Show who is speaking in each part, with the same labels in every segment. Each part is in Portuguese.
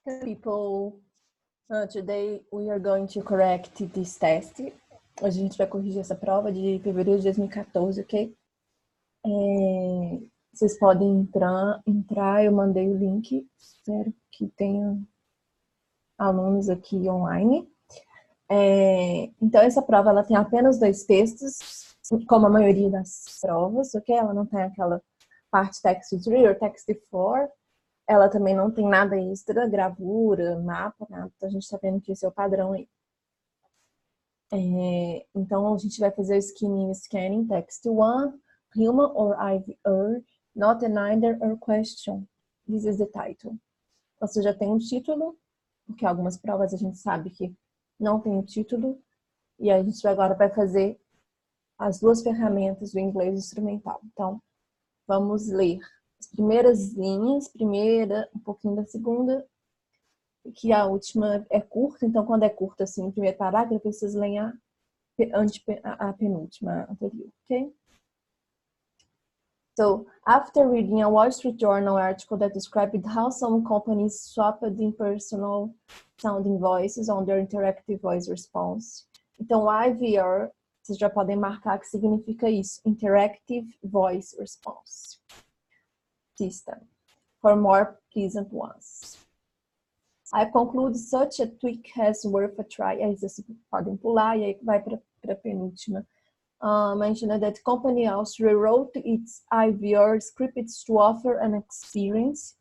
Speaker 1: People, today we are going to correct this test. Hoje a gente vai corrigir essa prova de fevereiro de 2014, ok? Vocês podem entrar, eu mandei o link, espero que tenha alunos aqui online. Então essa prova ela tem apenas 2 textos, como a maioria das provas, ok? Ela não tem aquela parte text 3 ou text 4. Ela também não tem nada extra, gravura, mapa, nada. Então a gente está vendo que esse é o padrão aí. Então a gente vai fazer o scanning text 1, human or IVR, not a neither or question. This is the title. Você já tem um título, porque algumas provas a gente sabe que não tem um título. E a gente agora vai fazer as 2 ferramentas do inglês instrumental. Então, vamos ler as primeiras linhas, um pouquinho da segunda, que a última é curta, então quando é curta assim, o primeiro parágrafo, vocês leem a penúltima anterior, ok? So, after reading a Wall Street Journal article that described how some companies swapped impersonal sounding voices on their interactive voice response. Então, o IVR, vocês já podem marcar que significa isso, Interactive Voice Response System, for more pleasant ones. I conclude such a tweak as worth a try. Aí vocês podem pular e aí vai para a penúltima. Mentioned that company also rewrote its IVR scripts to offer an experience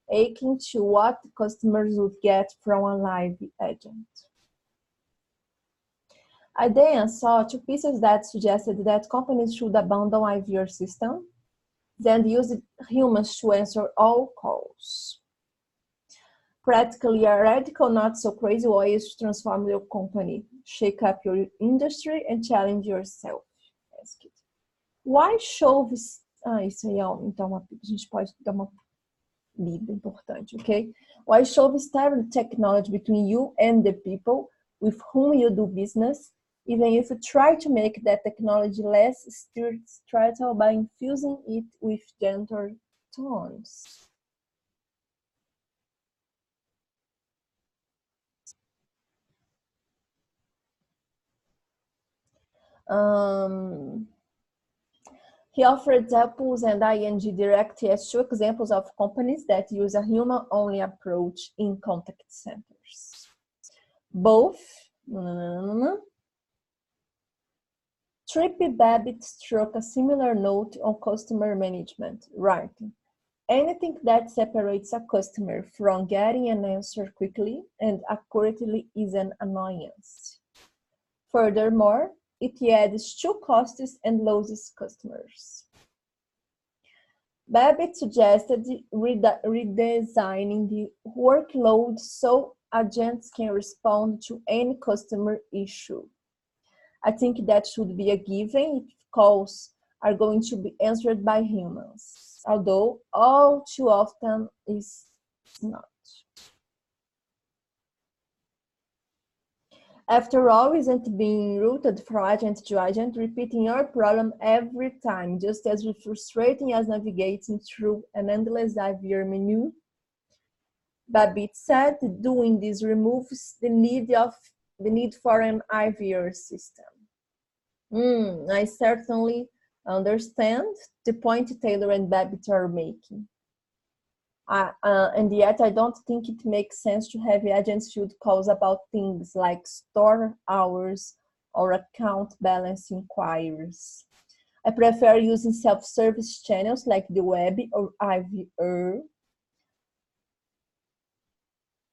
Speaker 1: akin to what customers would get from a live agent. I then saw 2 pieces that suggested that companies should abandon IVR system, then use humans to answer all calls. Practically a radical, not so crazy way to transform your company, shake up your industry and challenge yourself. Why shows... isso aí é então a gente pode dar uma lida importante, ok? Why shows the technology between you and the people with whom you do business, even if you try to make that technology less stressful by infusing it with gentle tones. He offered examples and ING Direct as 2 examples of companies that use a human-only approach in contact centers. Both Trip Babbitt struck a similar note on customer management, writing, anything that separates a customer from getting an answer quickly and accurately is an annoyance. Furthermore, it adds 2 costs and loses customers. Babbitt suggested redesigning the workload so agents can respond to any customer issue. I think that should be a given if calls are going to be answered by humans, although all too often is not. After all, isn't being routed from agent to agent, repeating your problem every time, just as frustrating as navigating through an endless IVR menu? Babbitt said doing this removes the need for an IVR system. I certainly understand the point Taylor and Babbitt are making. And yet I don't think it makes sense to have agents field calls about things like store hours or account balance inquiries. I prefer using self-service channels like the web or IVR.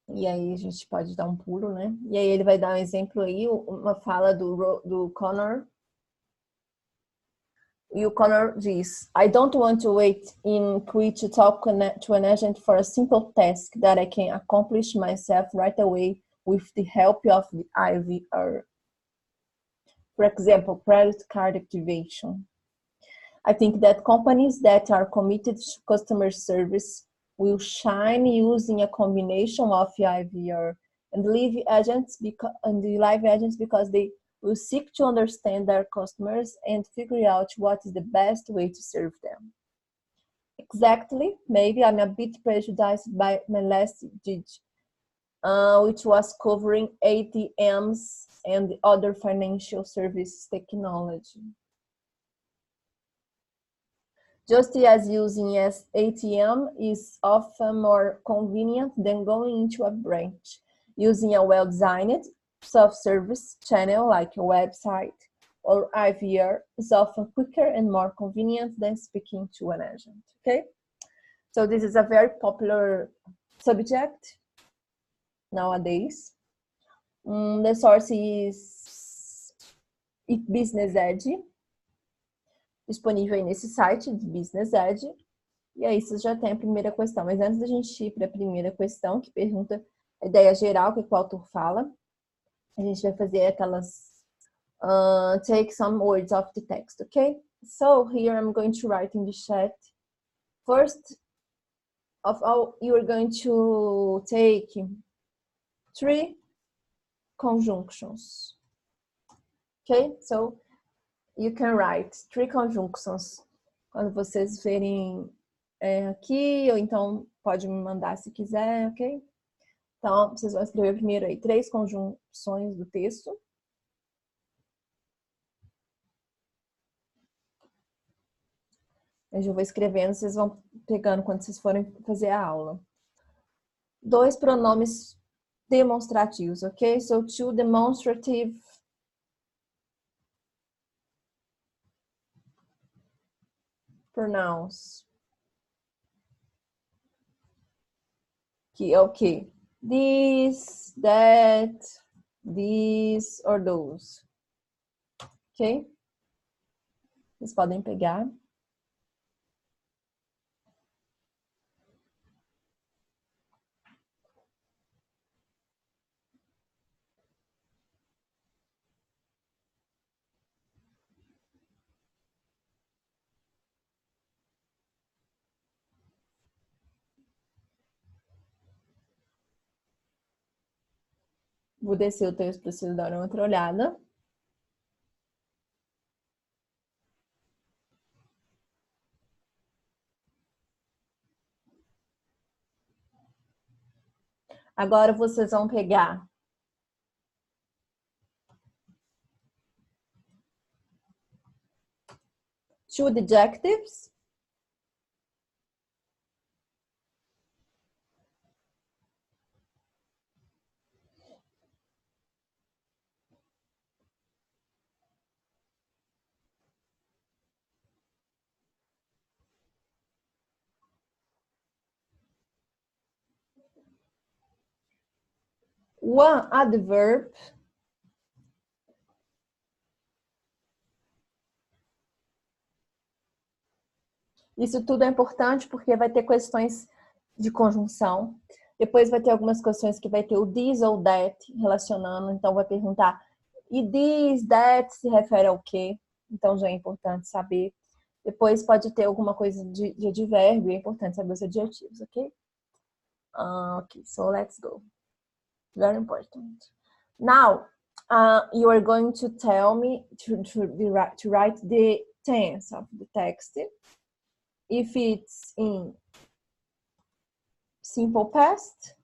Speaker 1: E aí a gente pode dar um pulo, né? E aí ele vai dar um exemplo aí, uma fala do Connor. E o Connor diz, I don't want to wait in queue to talk to an agent for a simple task that I can accomplish myself right away with the help of the IVR. For example, credit card activation. I think that companies that are committed to customer service will shine using a combination of IVR and live agents because they will seek to understand their customers and figure out what is the best way to serve them. Exactly, maybe I'm a bit prejudiced by my last which was covering ATMs and other financial service technology. Just as using as ATM is often more convenient than going into a branch, using a well-designed self-service channel like a website or IVR is often quicker and more convenient than speaking to an agent, okay? So this is a very popular subject nowadays. The source is Business Edge, disponível aí nesse site de Business Edge. E aí você já tem a primeira questão. Mas antes da gente ir para a primeira questão, que pergunta a ideia geral, que o autor fala, a gente vai fazer aquelas take some words of the text, okay? So here I'm going to write in the chat. First of all, you are going to take 3 conjunctions. Okay? So you can write 3 conjunctions. Quando vocês verem aqui, ou então pode me mandar se quiser, ok? Então, vocês vão escrever primeiro aí 3 conjunções do texto. Eu já vou escrevendo, vocês vão pegando quando vocês forem fazer a aula. 2 pronomes demonstrativos, ok? So, 2 demonstrative pronouns. Que é o quê? This, that, these or those. Ok? Vocês podem pegar. Vou descer o texto para vocês darem outra olhada. Agora vocês vão pegar two adjectives. One adverb. Isso tudo é importante porque vai ter questões de conjunção. Depois vai ter algumas questões que vai ter o this ou that relacionando. Então vai perguntar, e this, that se refere ao quê? Então já é importante saber. Depois pode ter alguma coisa de advérbio, é importante saber os adjetivos, ok? Ok, so let's go. Very important. Now, you are going to tell me to write the tense of the text. If it's in simple past,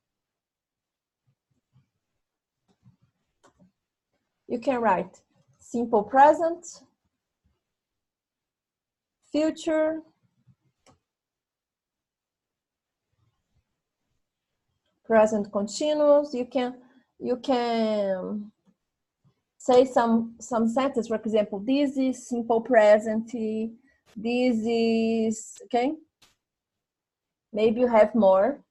Speaker 1: you can write simple present, future, present continuous. You can say some sentences. For example, this is simple present. This is, okay? Maybe you have more.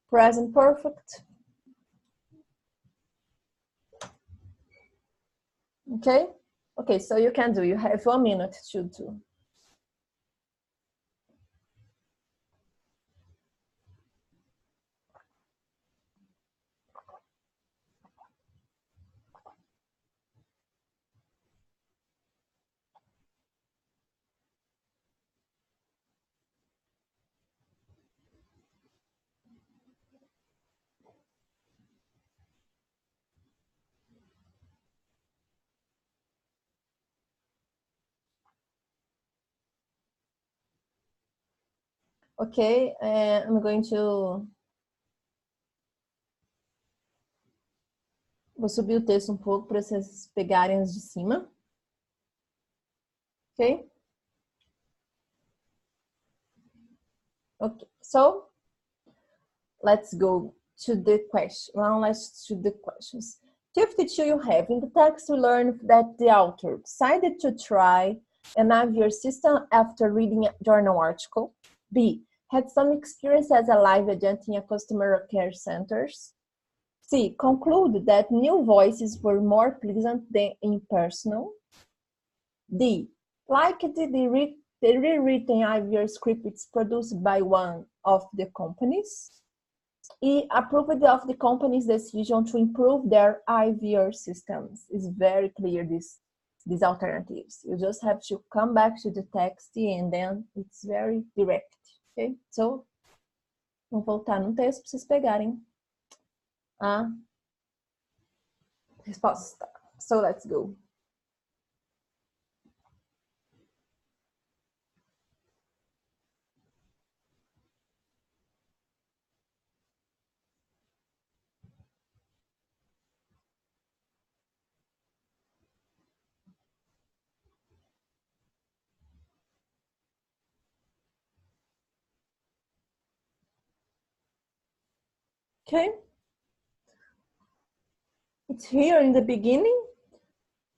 Speaker 1: Present perfect. Okay? Okay, so you can do. You have 1 minute to do. Okay, I'm going to Vou subir o texto um pouco para vocês pegarem as de cima. Ok? Okay, so let's go to the question. Now let's to the questions. 52 you have. In the text, we learned that the author decided to try an IVR system after reading a journal article. B, had some experience as a live agent in a customer care centers. C, conclude that new voices were more pleasant than impersonal. D, like the rewritten IVR scripts produced by one of the companies. E, approved of the company's decision to improve their IVR systems. It's very clear, these alternatives. You just have to come back to the text and then it's very direct, okay? So, vou voltar no texto para vocês pegarem a resposta. So, let's go. Okay? It's here in the beginning.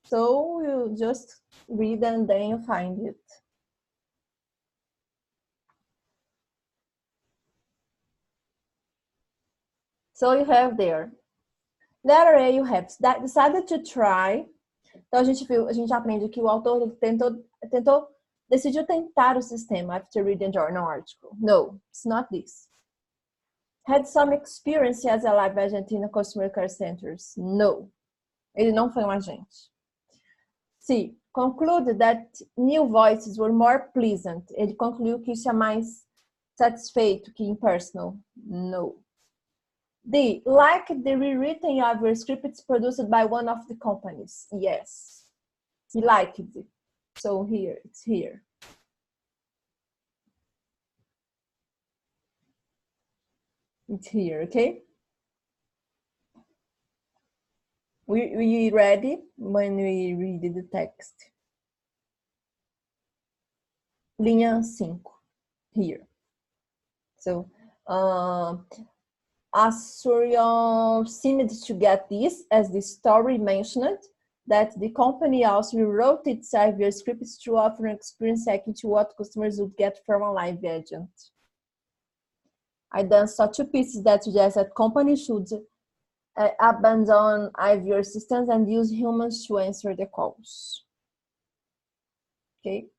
Speaker 1: So, you just read and then you find it. So, you have there. Letter A, you have decided to try. Então, a gente aprende que o autor decidiu tentar o sistema after reading a journal article. No, it's not this. Had some experience as a live agent in a customer care centers. No, ele não foi um agente. C, conclude that new voices were more pleasant. Ele concluiu que isso é mais satisfeito que impersonal. No. D, like the rewritten IVR scripts produced by one of the companies. Yes, he liked it. So here, it's here. It's here, okay? We ready when we read the text. Linha 5, here. So, Asurion seemed to get this, as the story mentioned, that the company also rewrote its IVR scripts to offer an experience akin to what customers would get from a live agent. I then saw two pieces that suggest that companies should abandon IVR systems and use humans to answer the calls. Ok?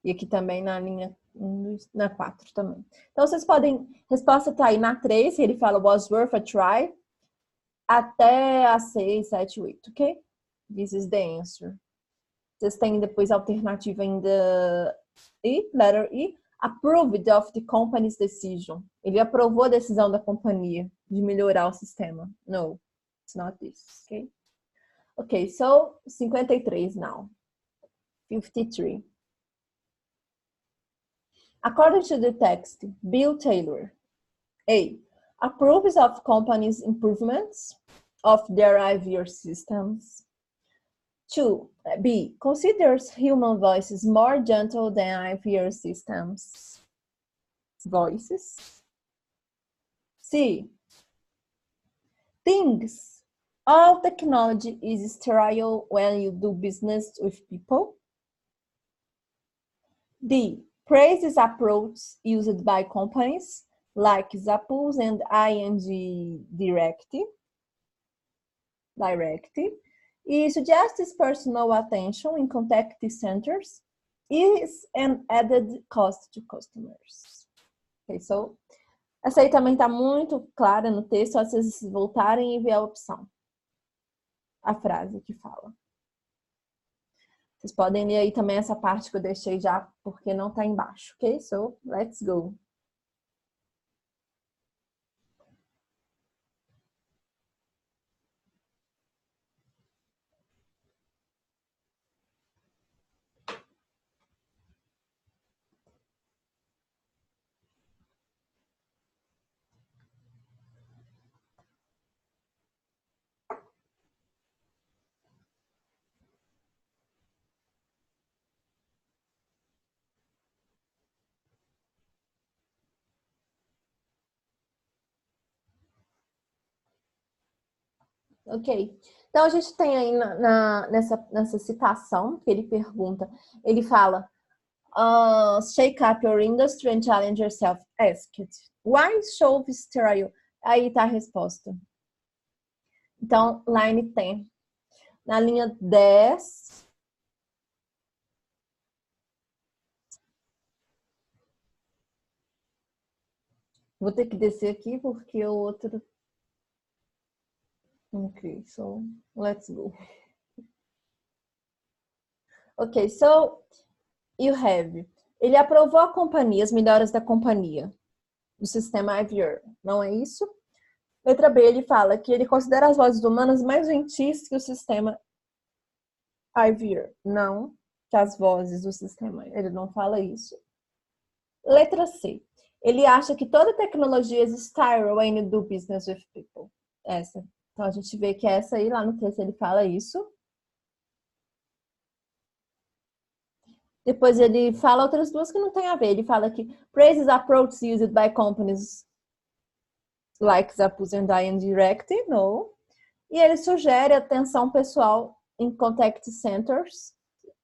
Speaker 1: E aqui também na linha na 4 também. Então, vocês podem... Resposta tá aí na 3, ele fala was worth a try, até a 6, 7, 8, ok? This is the answer. Vocês têm depois a alternativa ainda E, letter E, approved of the company's decision. Ele aprovou a decisão da companhia de melhorar o sistema. No, it's not this, ok? Ok, so 53 now. 53. According to the text, Bill Taylor, A, approves of companies' improvements of their IVR systems. 2, B, considers human voices more gentle than IVR systems. Voices. C, thinks all technology is sterile when you do business with people. D, praises approach used by companies like Zappos and ING Direct. E suggests personal attention in contact centers is an added cost to customers. Okay, so essa aí também está muito clara no texto, só vocês voltarem e ver a opção. A frase que fala. Vocês podem ler aí também essa parte que eu deixei já, porque não está embaixo, ok? So, let's go. Ok. Então a gente tem aí nessa citação que ele pergunta, ele fala, shake up your industry and challenge yourself. Ask it. Why show sterile? Aí tá a resposta. Então, line 10. Na linha 10, vou ter que descer aqui porque o outro... Ok, so let's go. Ok, so you have. Ele aprovou a companhia, as melhoras da companhia, do sistema IVR, não é isso? Letra B, ele fala que ele considera as vozes humanas mais gentis que o sistema IVR. Não, que as vozes do sistema, ele não fala isso. Letra C, ele acha que toda tecnologia is style when you do business with people. Essa. Então a gente vê que essa aí, lá no texto, ele fala isso. Depois ele fala outras duas que não tem a ver. Ele fala que praises approaches used by companies like Zappos and Direct, no. E ele sugere atenção pessoal em contact centers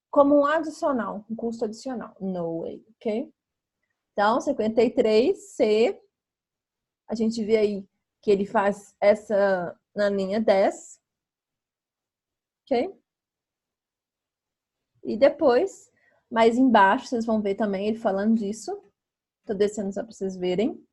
Speaker 1: como um adicional, um custo adicional. No way, ok? Então, 53C, a gente vê aí que ele faz essa na linha 10, ok? E depois, mais embaixo, vocês vão ver também ele falando disso. Tô descendo só para vocês verem.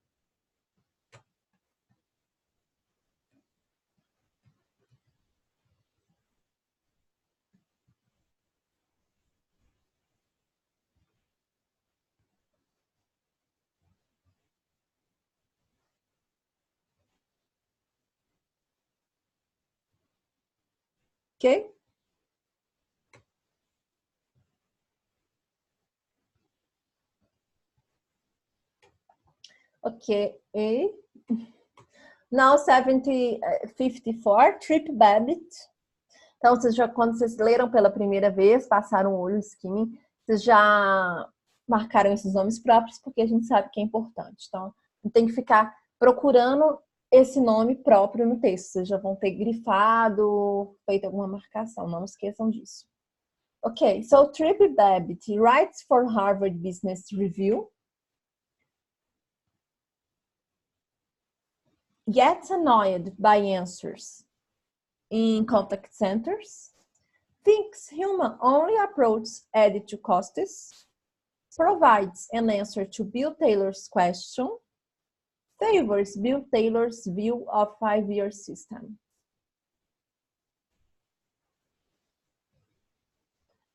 Speaker 1: Ok? Ok. Now 54, Trip Babbitt. Então, quando vocês leram pela primeira vez, passaram o olho, skimming, vocês já marcaram esses nomes próprios, porque a gente sabe que é importante. Então, não tem que ficar procurando esse nome próprio no texto. Vocês já vão ter grifado, feito alguma marcação. Não esqueçam disso. Ok, so Trip Babbitt writes for Harvard Business Review. Gets annoyed by answers in contact centers, thinks human only approach added to costs, provides an answer to Bill Taylor's question, favors Bill Taylor's view of five-year system.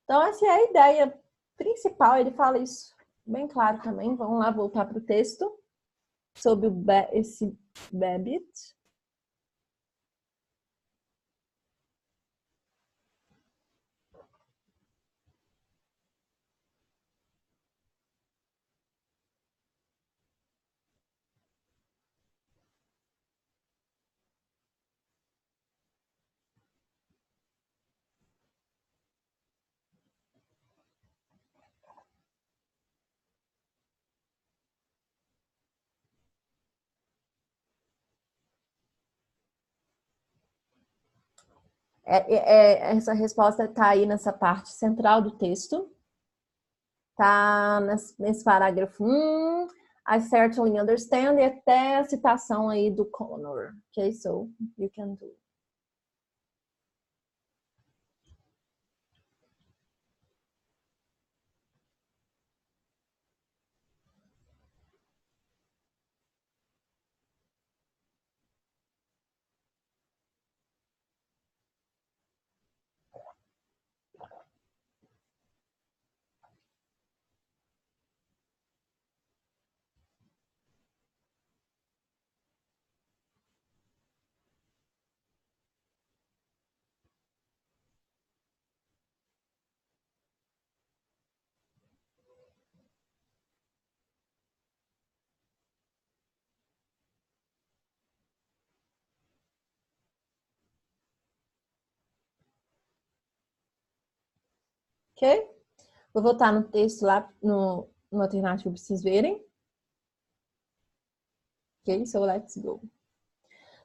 Speaker 1: Então, essa é a ideia principal, ele fala isso bem claro também. Vamos lá voltar para o texto sobre esse Babbitt. Essa resposta está aí nessa parte central do texto. Tá nesse parágrafo 1, I certainly understand, e até a citação aí do Connor. Ok, so you can do. Ok? Vou voltar no texto lá no alternativo para vocês verem. Ok, so let's go.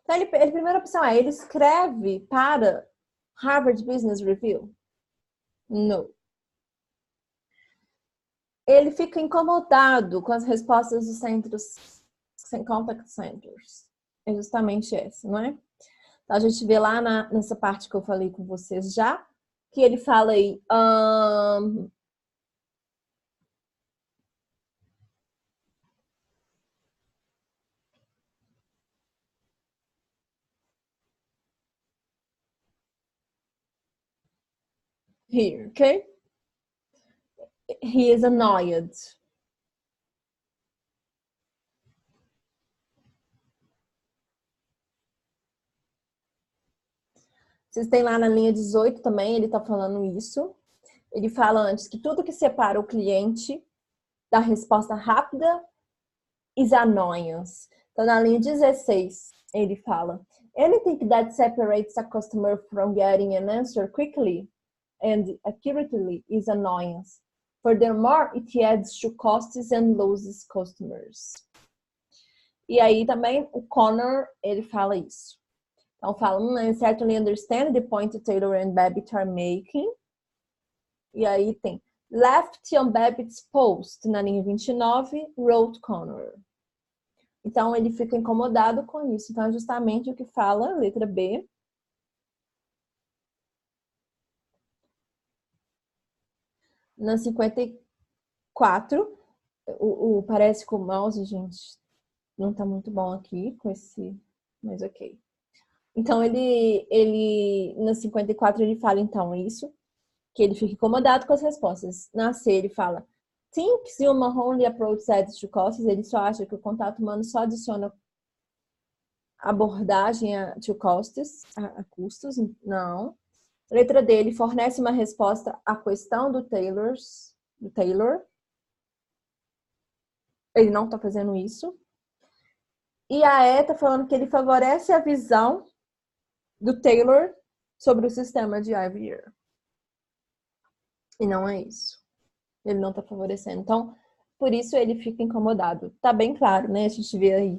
Speaker 1: Então, a primeira opção é, ele escreve para Harvard Business Review? Não. Ele fica incomodado com as respostas dos centros, contact centers. É justamente essa, não é? Então, a gente vê lá nessa parte que eu falei com vocês já, que ele fala aí, here, okay? He is annoyed. Vocês têm lá na linha 18 também, ele está falando isso. Ele fala antes que tudo que separa o cliente da resposta rápida is annoyance. Então, na linha 16, ele fala: anything that separates a customer from getting an answer quickly and accurately is annoyance. Furthermore, it adds to costs and loses customers. E aí também o Connor, ele fala isso. Então fala, I certainly understand the point Taylor and Babbitt are making. E aí tem left on Babbitt's post, na linha 29, wrote Connor. Então ele fica incomodado com isso. Então é justamente o que fala, letra B. Na 54, parece que o mouse, gente, não tá muito bom aqui com esse, mas ok. Então ele na 54 ele fala então isso, que ele fica incomodado com as respostas. Na C ele fala thinks human only approach adds to costs, ele só acha que o contato humano só adiciona abordagem to costs, a custos, não. Letra D, ele fornece uma resposta à questão do Taylor. Ele não está fazendo isso. E a E está falando que ele favorece a visão do Taylor sobre o sistema de IVR. E não é isso. Ele não está favorecendo. Então, por isso ele fica incomodado. Tá bem claro, né? A gente vê aí.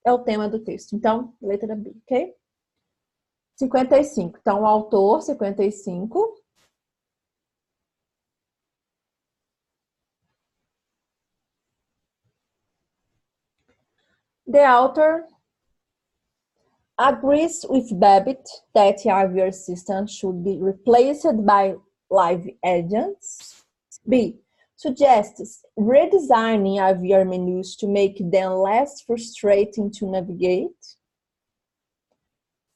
Speaker 1: É o tema do texto. Então, letra B, ok? 55. Então, o autor, 55. The author agrees with Babbitt that the IVR system should be replaced by live agents. B. Suggests redesigning IVR menus to make them less frustrating to navigate.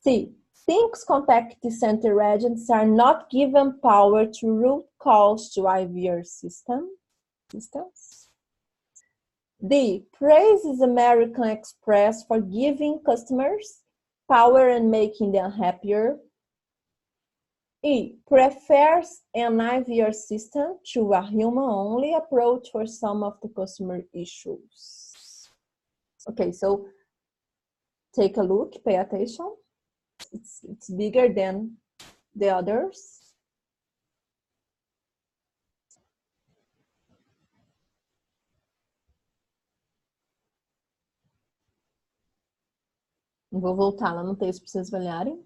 Speaker 1: C. Thinks contact center agents are not given power to route calls to IVR systems. D. Praises American Express for giving customers power and making them happier. E. Prefers an IVR system to a human-only approach for some of the customer issues. Okay, so take a look, pay attention. It's bigger than the others. Vou voltar lá no texto para vocês olharem.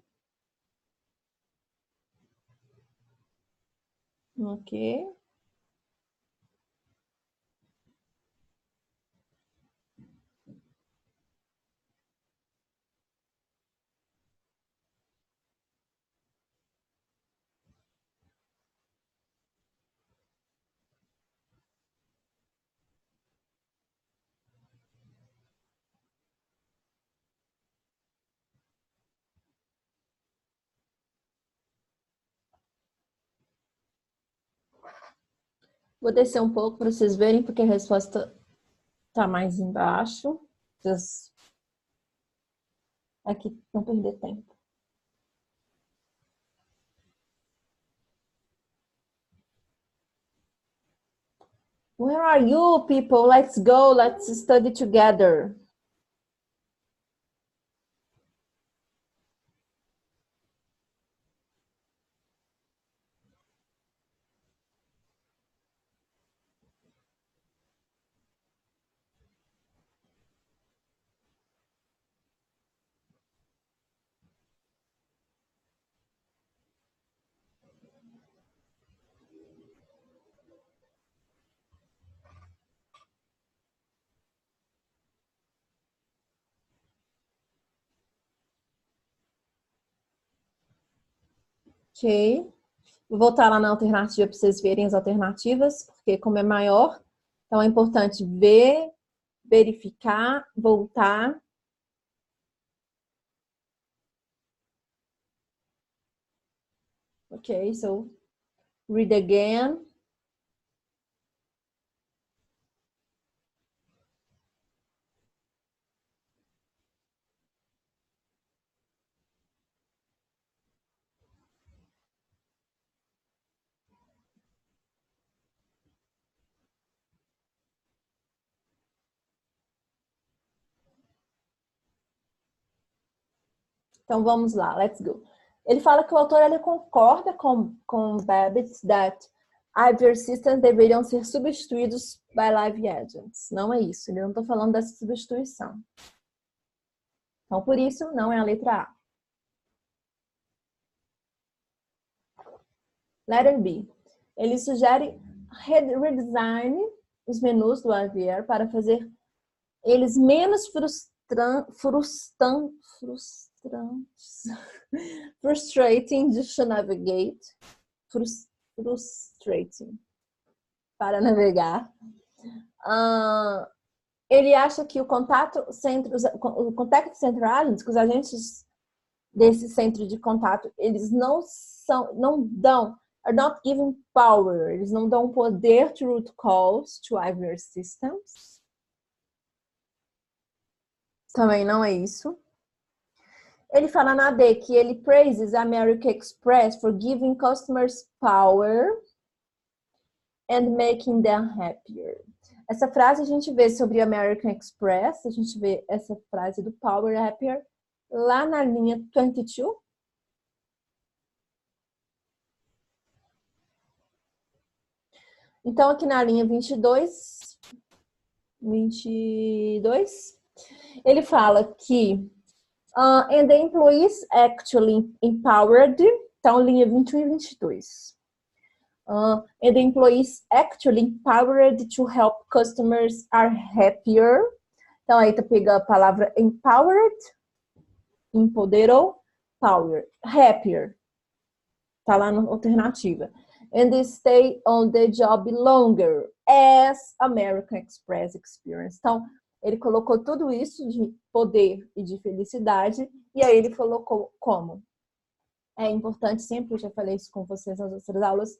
Speaker 1: Ok. Vou descer um pouco para vocês verem, porque a resposta está mais embaixo. Vocês aqui não perder tempo. Where are you, people? Let's go. Let's study together. Ok. Vou voltar lá na alternativa para vocês verem as alternativas, porque como é maior, então é importante ver, verificar, voltar. Ok, so read again. Então vamos lá, let's go. Ele fala que o autor ele concorda com Babbitt that IVR systems deveriam ser substituídos by live agents. Não é isso, ele não está falando dessa substituição. Então, por isso, não é a letra A. Letter B. Ele sugere redesign os menus do IVR para fazer eles menos frustrating to navigate, frustrating para navegar. Ele acha que o contato central, que os agentes desse centro de contato, eles não dão, are not giving power, eles não dão poder to route calls to IVR systems. Também não é isso. Ele fala na D que ele praises American Express for giving customers power and making them happier. Essa frase a gente vê sobre American Express, a gente vê essa frase do power happier lá na linha 22. Então, aqui na linha 22, ele fala que and the employees actually empowered, então linha 21 e 22. And the employees actually empowered to help customers are happier. Então aí tá pegando a palavra empowered, empoderou, power, happier. Tá lá na alternativa. And they stay on the job longer as American Express experience. Então, ele colocou tudo isso de poder e de felicidade, e aí ele colocou como. É importante sempre, eu já falei isso com vocês nas outras aulas,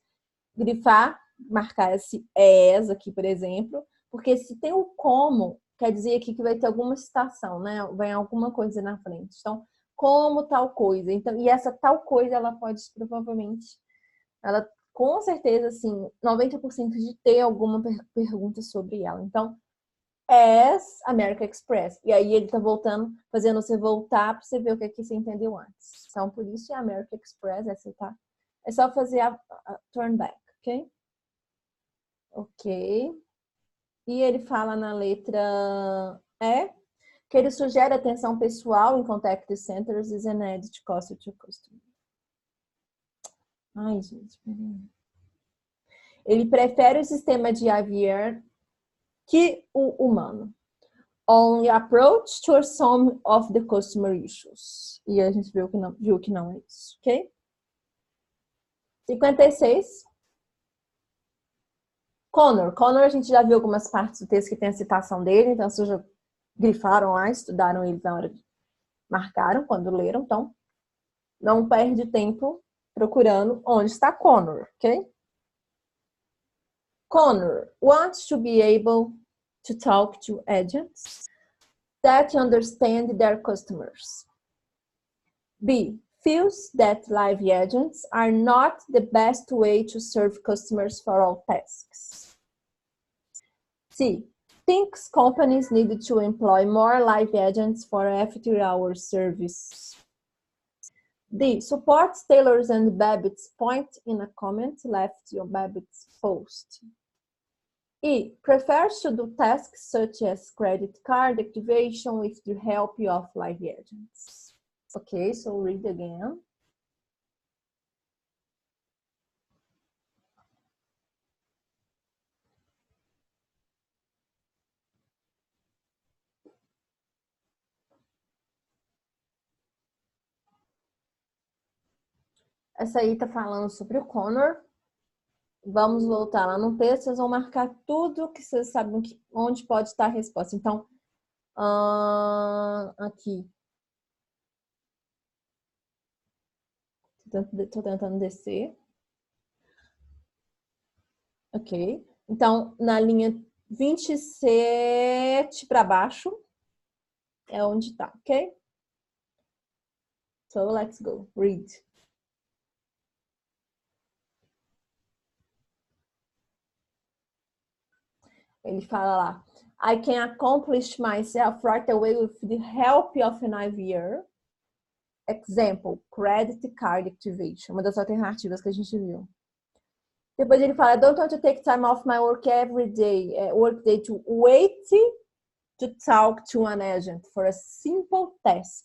Speaker 1: grifar, marcar esse as aqui, por exemplo, porque se tem o como, quer dizer aqui que vai ter alguma citação, né? Vai alguma coisa na frente. Então, como tal coisa. Então, e essa tal coisa, ela pode provavelmente, ela com certeza, assim, 90% de ter alguma pergunta sobre ela. Então, as American Express. E aí ele tá voltando, fazendo você voltar para você ver o que você entendeu antes. Então, por isso é American Express, essa tá. É só fazer a turn back, ok? Ok. E ele fala na letra E que ele sugere atenção pessoal em contact centers is an added cost to customer. Ai, gente, peraí. Ele prefere o sistema de IVR que o humano. On approach to some of the customer issues. E a gente viu que não é isso, ok? 56. Connor a gente já viu algumas partes do texto que tem a citação dele, então vocês já grifaram lá, estudaram ele na hora de marcaram quando leram, então não perde tempo procurando onde está Connor, ok? Connor wants to be able to talk to agents that understand their customers. B, feels that live agents are not the best way to serve customers for all tasks. C, thinks companies need to employ more live agents for after-hours service. D, supports Taylor's and Babbitt's point in a comment left on Babbitt's post. E, prefers to do tasks such as credit card activation with the help of live agents. Okay, so read again. Essa aí tá falando sobre o Connor. Vamos voltar lá no texto, vocês vão marcar tudo que vocês sabem onde pode estar a resposta. Então, aqui. Tô tentando descer. Ok. Então, na linha 27 para baixo é onde tá, ok? So, let's go. Read. Ele fala lá, I can accomplish myself right away with the help of an IVR. Example, credit card activation. Uma das alternativas que a gente viu. Depois ele fala, I don't want to take time off my work every day, work day to wait to talk to an agent for a simple task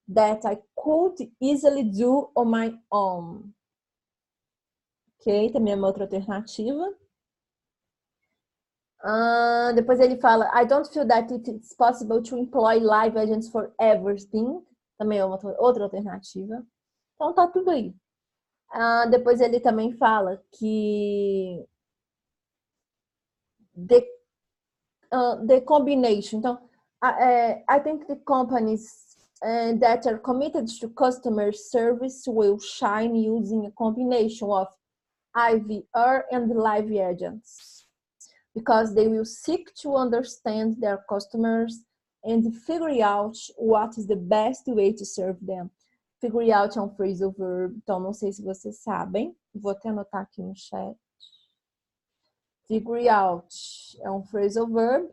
Speaker 1: that I could easily do on my own. Ok, também é uma outra alternativa. Depois ele fala, I don't feel that it's possible to employ live agents for everything. Também é uma outra alternativa. Então tá tudo aí. Depois ele também fala que the combination. Então, I think the companies that are committed to customer service will shine using a combination of IVR and live agents, because they will seek to understand their customers and figure out what is the best way to serve them. Figure out é um phrasal verb, então não sei se vocês sabem. Vou até anotar aqui no chat. Figure out é um phrasal verb.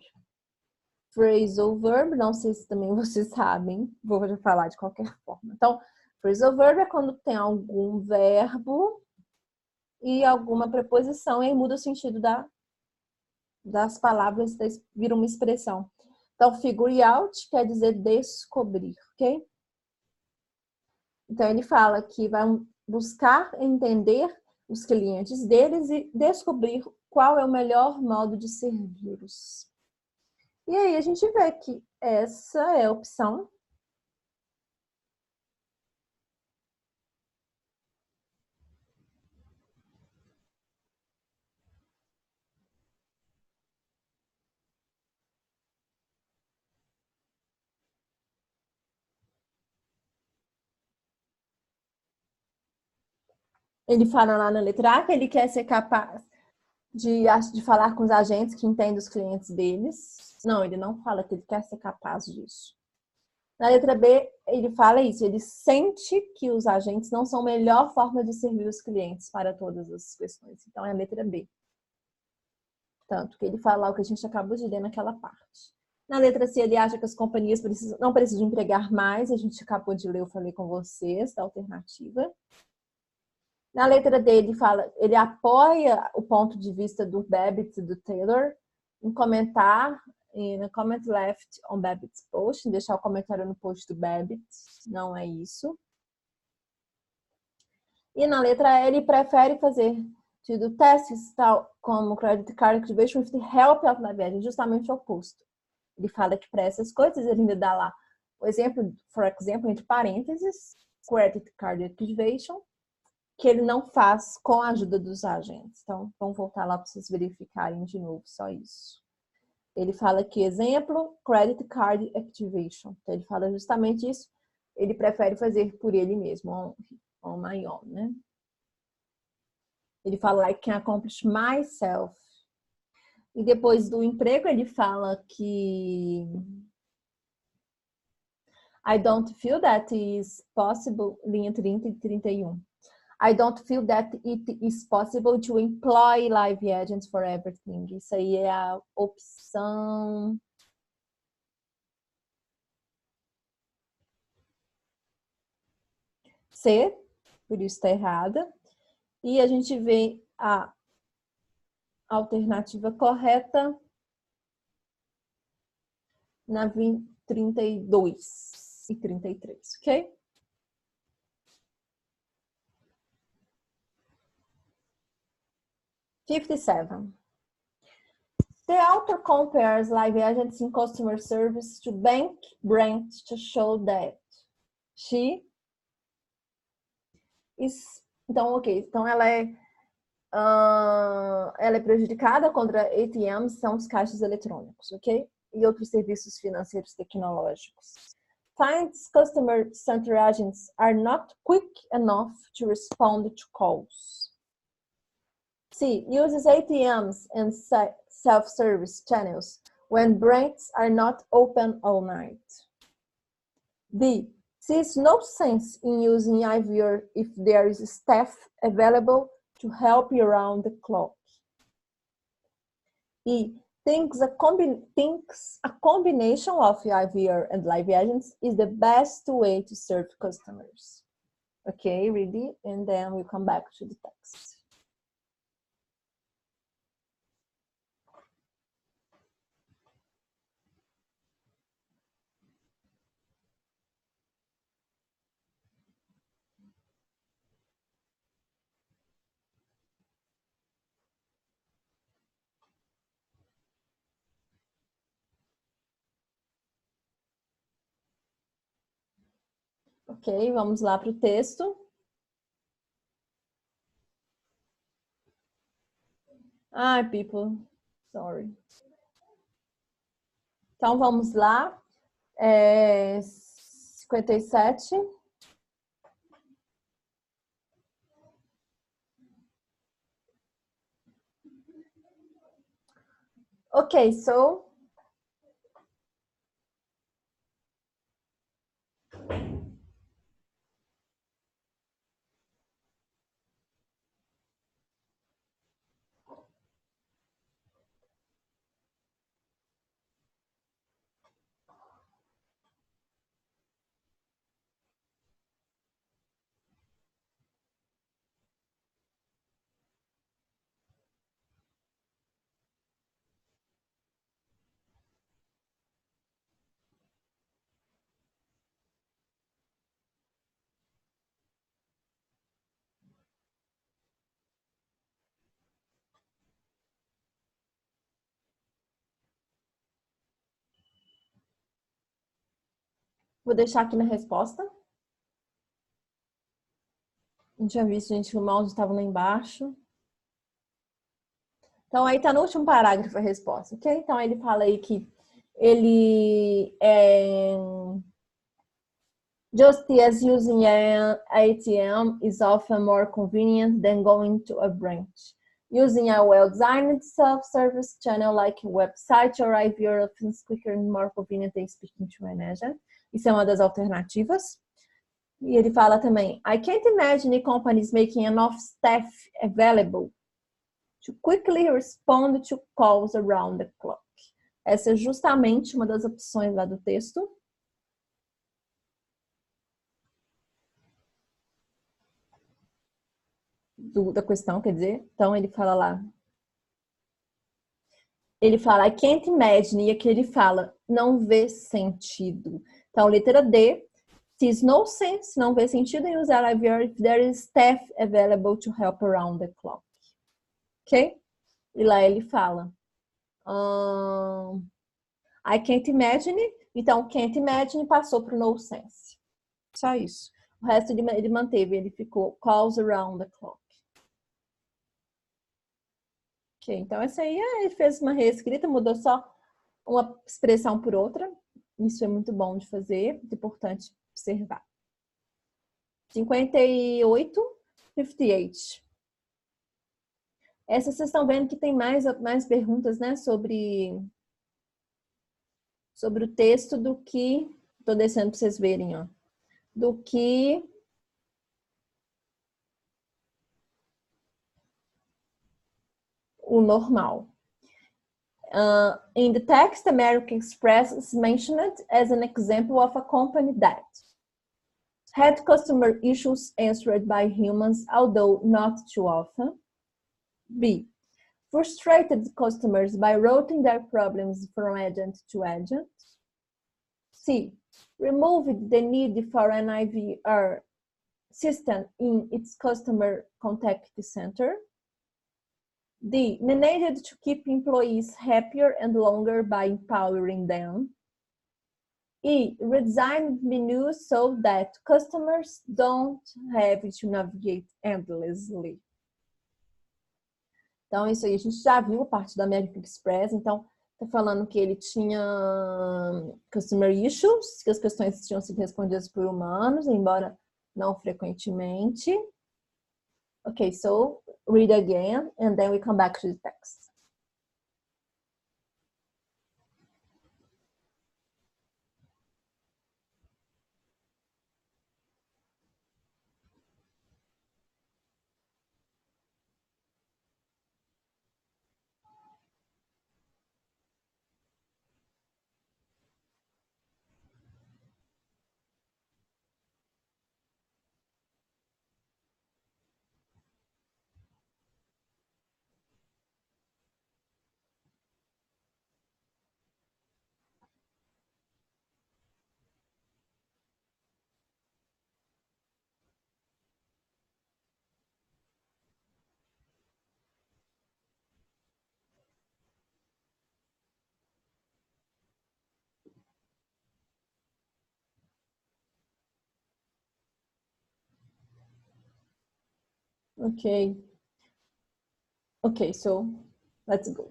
Speaker 1: Phrasal verb, não sei se também vocês sabem. Vou falar de qualquer forma. Então, phrasal verb é quando tem algum verbo e alguma preposição e aí muda o sentido das palavras, vira uma expressão. Então, figure out quer dizer descobrir, ok? Então, ele fala que vai buscar entender os clientes deles e descobrir qual é o melhor modo de servi-los. E aí a gente vê que essa é a opção. Ele fala lá na letra A que ele quer ser capaz de falar com os agentes que entendem os clientes deles. Não, ele não fala que ele quer ser capaz disso. Na letra B, ele fala isso, ele sente que os agentes não são a melhor forma de servir os clientes para todas as questões. Então, é a letra B. Tanto que ele fala o que a gente acabou de ler naquela parte. Na letra C, ele acha que as companhias não precisam empregar mais. A gente acabou de ler, eu falei com vocês, da alternativa. Na letra D, ele apoia o ponto de vista do Babbitt e do Taylor em comentar, no comment left on Babbitt's post, em deixar o comentário no post do Babbitt. Não é isso. E na letra E, ele prefere fazer testes tal como Credit Card Activation with the help of live agent, justamente o oposto. Ele fala que para essas coisas ele ainda dá lá o exemplo, for example, entre parênteses, Credit Card Activation, que ele não faz com a ajuda dos agentes. Então, vamos voltar lá para vocês verificarem de novo, só isso. Ele fala que, exemplo, Credit Card Activation. Então, ele fala justamente isso. Ele prefere fazer por ele mesmo, on my own, né? Ele fala, I can accomplish myself. E depois do emprego, ele fala que I don't feel that is possible, linha 30 e 31. I don't feel that it is possible to employ live agents for everything. Isso aí é a opção C, por isso está errada. E a gente vê a alternativa correta na 32 e 33, ok? '57. The author compares live agents in customer service to bank branch to show that she is Então, ok. Então, ela é prejudicada contra ATMs, são os caixas eletrônicos, ok? E outros serviços financeiros tecnológicos. Finds customer center agents are not quick enough to respond to calls. C. Uses ATMs and self-service channels when branches are not open all night. D. Sees no sense in using IVR if there is staff available to help you around the clock. E. Thinks a combination of IVR and live agents is the best way to serve customers. Okay, read it, and then we'll come back to the text. Ok, vamos lá para o texto. Ai, people, sorry. Então, vamos lá. 57. Okay, so vou deixar aqui na resposta. Não tinha visto, gente, que o mouse estava lá embaixo. Então, aí tá no último parágrafo a resposta, ok? Então, ele fala aí que ele just as using an ATM is often more convenient than going to a branch. Using a well-designed self-service channel like a website or IVR often is quicker and more convenient than speaking to an agent. Isso é uma das alternativas. E ele fala também, I can't imagine companies making enough staff available to quickly respond to calls around the clock. Essa é justamente uma das opções lá do texto. Da questão, quer dizer. Então, ele fala lá. Ele fala, I can't imagine, e aqui ele fala, não vê sentido. Então, letra D, sees no sense, não vê sentido em usar IVR if there is staff available to help around the clock. Ok? E lá ele fala, I can't imagine, então can't imagine passou para o no sense. Só isso. O resto ele manteve, ele ficou calls around the clock. Ok, então essa aí ele fez uma reescrita, mudou só uma expressão por outra. Isso é muito bom de fazer, é importante observar. 58, 58. Essa vocês estão vendo que tem mais perguntas, né, sobre o texto do que... Estou deixando para vocês verem, ó. Do que... o normal. In the text, American Express is mentioned as an example of a company that had customer issues answered by humans, although not too often. B. Frustrated customers by routing their problems from agent to agent. C. Removed the need for an IVR system in its customer contact center. D. Managed to keep employees happier and longer by empowering them. E redesign menus so that customers don't have to navigate endlessly. Então, isso aí a gente já viu a parte da American Express. Então, tá falando que ele tinha customer issues, que as questões tinham sido respondidas por humanos, embora não frequentemente. Okay, so read again, and then we come back to the text. Okay. Okay, so let's go.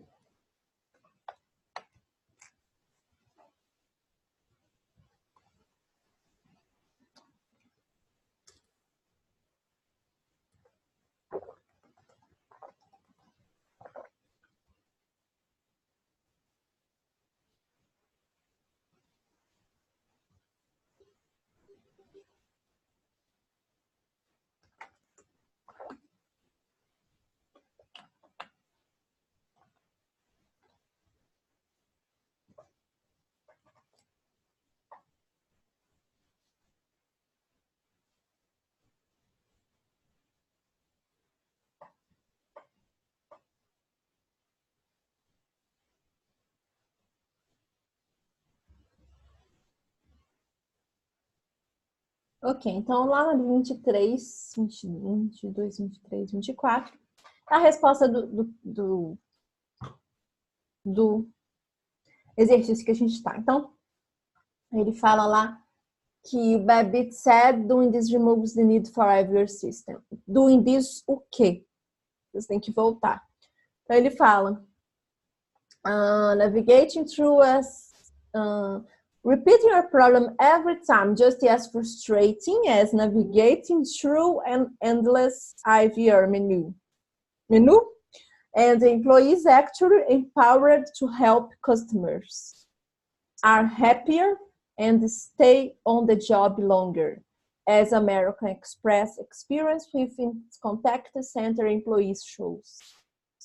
Speaker 1: Ok, então lá no 23, 21, 22, 23, 24, a resposta do exercício que a gente está. Então, ele fala lá que o Babbitt said, doing this removes the need for your system. Doing this o quê? Você tem que voltar. Então, ele fala, navigating through as... repeating your problem every time, just as frustrating as navigating through an endless IVR menu. And the employees actually empowered to help customers are happier and stay on the job longer, as American Express experience with its contact center employees shows.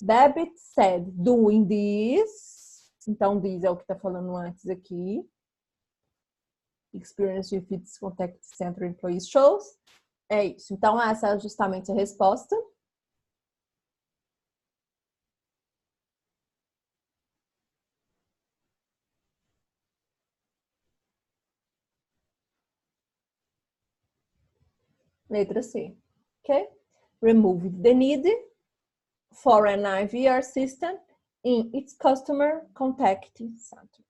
Speaker 1: Babbitt said, doing this, então this é o que está falando antes aqui, experience with its contact center employees shows, é isso. Então essa é justamente a resposta. Letra C. Ok? Remove the need for an IVR system in its customer contact center.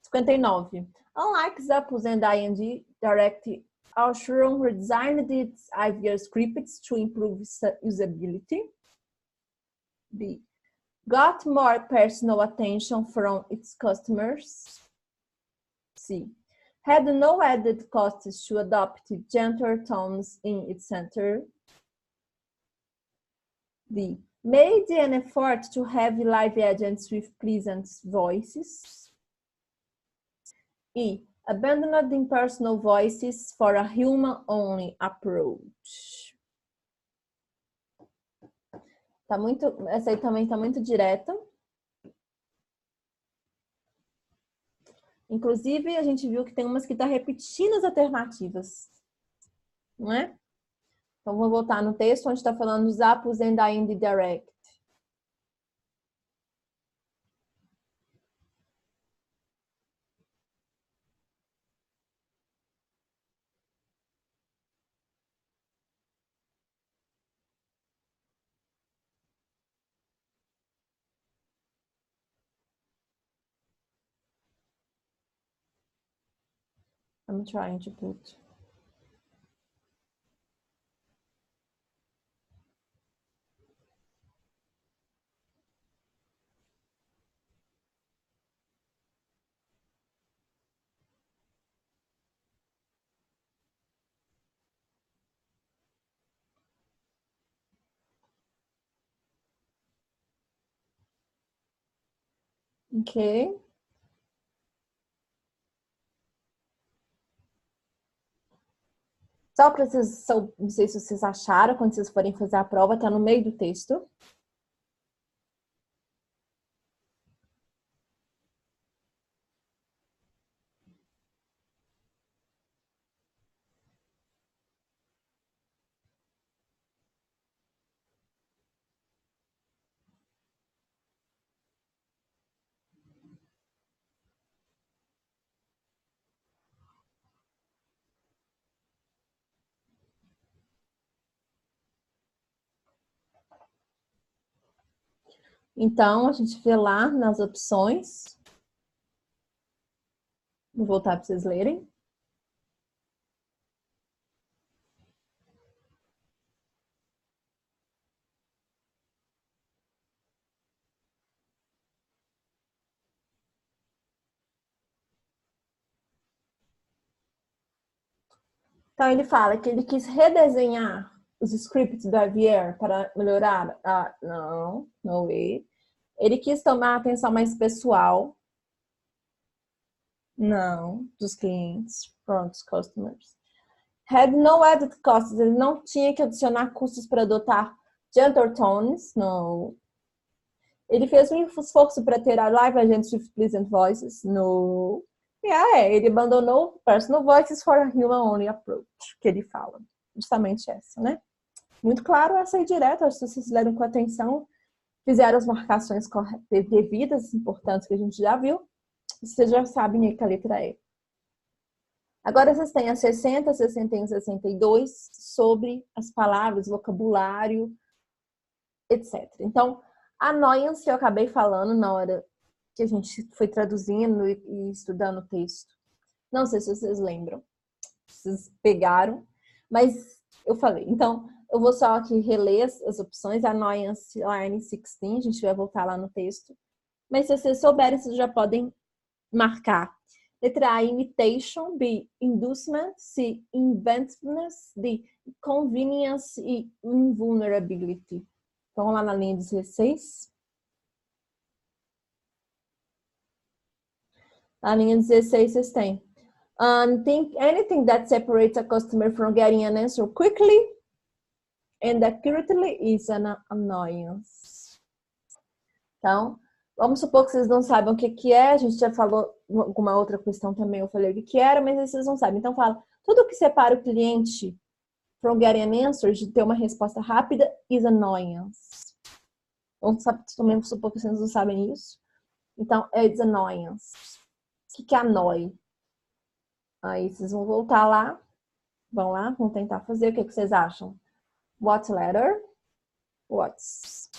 Speaker 1: 59. Unlike Zappos and ING Direct, Assurum redesigned its IVR scripts to improve usability. B. Got more personal attention from its customers. C. Had no added costs to adopt gentler tones in its center. D. Made an effort to have live agents with pleasant voices. E. Abandoned impersonal voices for a human-only approach. Tá muito, essa aí também tá muito direta. Inclusive, a gente viu que tem umas que tá repetindo as alternativas, não é? Então, vou voltar no texto onde está falando Zappos and ING Direct. I'm trying to put. Ok. Só para vocês, não sei se vocês acharam, quando vocês forem fazer a prova, tá no meio do texto. Então, a gente vê lá nas opções. Vou voltar para vocês lerem. Então, ele fala que ele quis redesenhar os scripts do Javier para melhorar. Ah, não, no way. Ele quis tomar atenção mais pessoal. Não, dos clientes, prontos, customers. Had no added costs, ele não tinha que adicionar custos para adotar gentle tones, não. Ele fez um esforço para ter a live agents with pleasant voices, no. Ele abandonou personal voices for a human only approach, que ele fala. Justamente essa, né? Muito claro, essa aí direta, acho que vocês leram com atenção, fizeram as marcações devidas, importantes que a gente já viu, vocês já sabem aí que a letra é. Agora vocês têm a 60, 61, 62 sobre as palavras, vocabulário, etc. Então, a annoyance eu acabei falando na hora que a gente foi traduzindo e estudando o texto. Não sei se vocês lembram, vocês pegaram, mas eu falei. Então, eu vou só aqui reler as opções. Annoyance, line 16, a gente vai voltar lá no texto. Mas se vocês souberem, vocês já podem marcar. Letra A, imitation. B, inducement. C, inventiveness. D, convenience e invulnerability. Então, vamos lá na linha 16. Na linha 16, vocês têm. Think anything that separates a customer from getting an answer quickly and accurately is an annoyance. Então, vamos supor que vocês não sabem o que é. A gente já falou alguma outra questão também, eu falei o que era, mas vocês não sabem. Então, fala, tudo que separa o cliente from getting an answer, de ter uma resposta rápida, is annoyance. Vamos também supor que vocês não sabem isso. Então, it's annoyance. O que é annoy? Aí vocês vão voltar lá. Vão lá, vão tentar fazer. O que vocês acham? What letter? What's?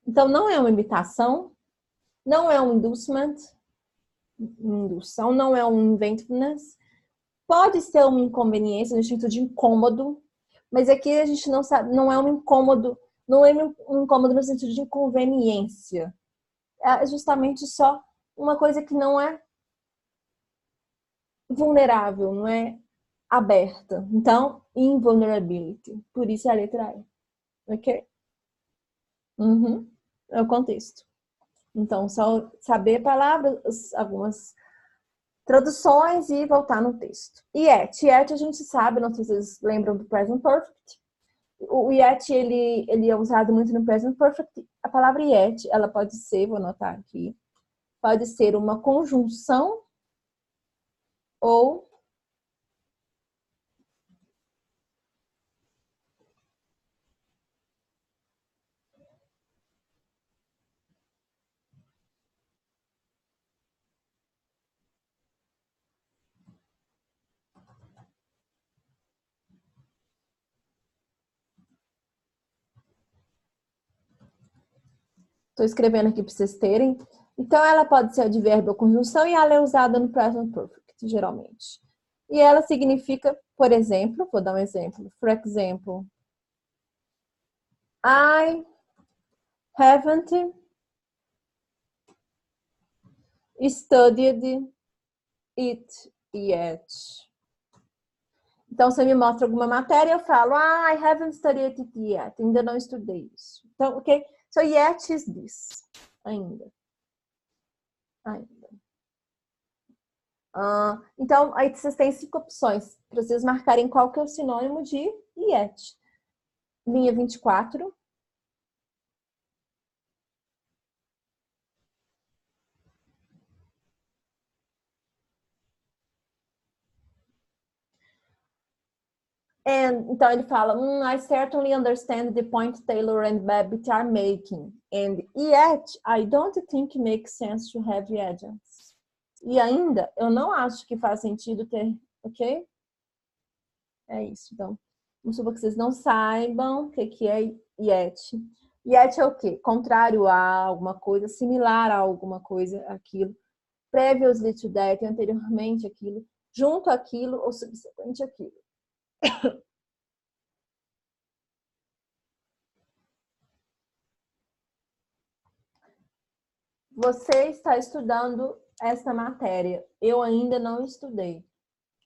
Speaker 1: Então, não é uma imitação, não é um inducement, indução, não é um inventiveness. Pode ser uma inconveniência no sentido de incômodo, mas aqui a gente não sabe, não é um incômodo, não é um incômodo no sentido de inconveniência. É justamente só uma coisa que não é vulnerável, não é aberta. Então, invulnerability. Por isso é a letra E. Ok? Uhum. É o contexto. Então, só saber palavras, algumas traduções e voltar no texto. Yet a gente sabe, não sei se vocês lembram do present perfect. O yet, ele é usado muito no present perfect. A palavra yet, ela pode ser, vou anotar aqui, pode ser uma conjunção ou Estou escrevendo aqui para vocês terem. Então, ela pode ser advérbio ou conjunção e ela é usada no present perfect, geralmente. E ela significa, por exemplo, vou dar um exemplo. For example, I haven't studied it yet. Então, você me mostra alguma matéria, eu falo, I haven't studied it yet. Ainda não estudei isso. Então, ok? So, yet is this. Ainda. Então, aí vocês têm 5 opções para vocês marcarem qual que é o sinônimo de yet. Linha 24. Então ele fala, I certainly understand the point Taylor and Babbitt are making. And yet, I don't think it makes sense to have agents. E ainda, eu não acho que faz sentido ter, ok? É isso, então. Vamos supor que vocês não saibam o que é yet. Yet é o quê? Contrário a alguma coisa, similar a alguma coisa, aquilo. Previously to that, anteriormente aquilo. Junto àquilo ou subsequente àquilo. Você está estudando essa matéria. Eu ainda não estudei.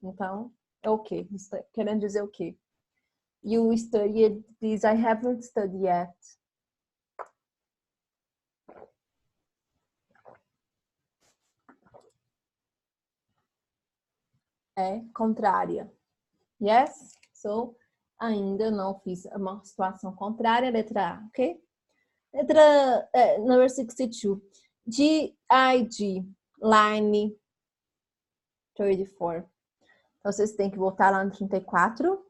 Speaker 1: Então, é o quê? Está querendo dizer o quê? You studied this, I haven't studied yet. É contrária. Yes? So, ainda não fiz uma situação contrária, letra A, ok? Letra number 62. GIG, line 34. Então, vocês têm que voltar lá no 34.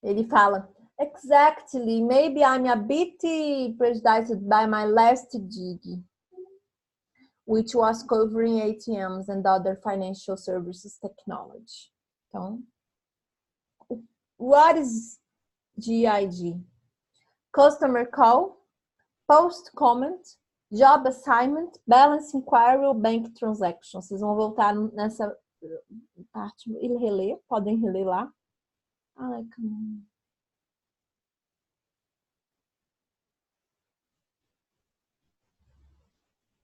Speaker 1: Ele fala, exactly, maybe I'm a bit prejudiced by my last gig, which was covering ATMs and other financial services technology. Então, what is GIG? Customer call, post comment, job assignment, balance inquiry ou bank transaction. Vocês vão voltar nessa parte e reler, podem reler lá. Ai, calma.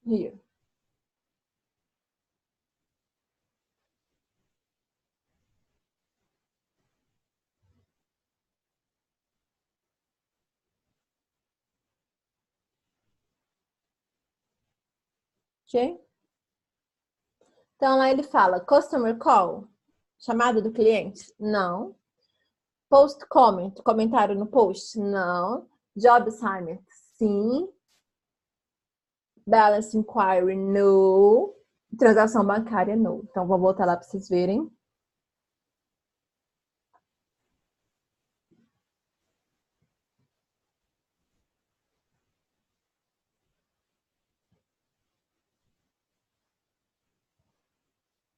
Speaker 1: Here. Ok? Então, lá ele fala, customer call, chamada do cliente? Não. Post comment, comentário no post? Não. Job assignment? Sim. Balance inquiry? No. Transação bancária? No. Então, vou voltar lá para vocês verem.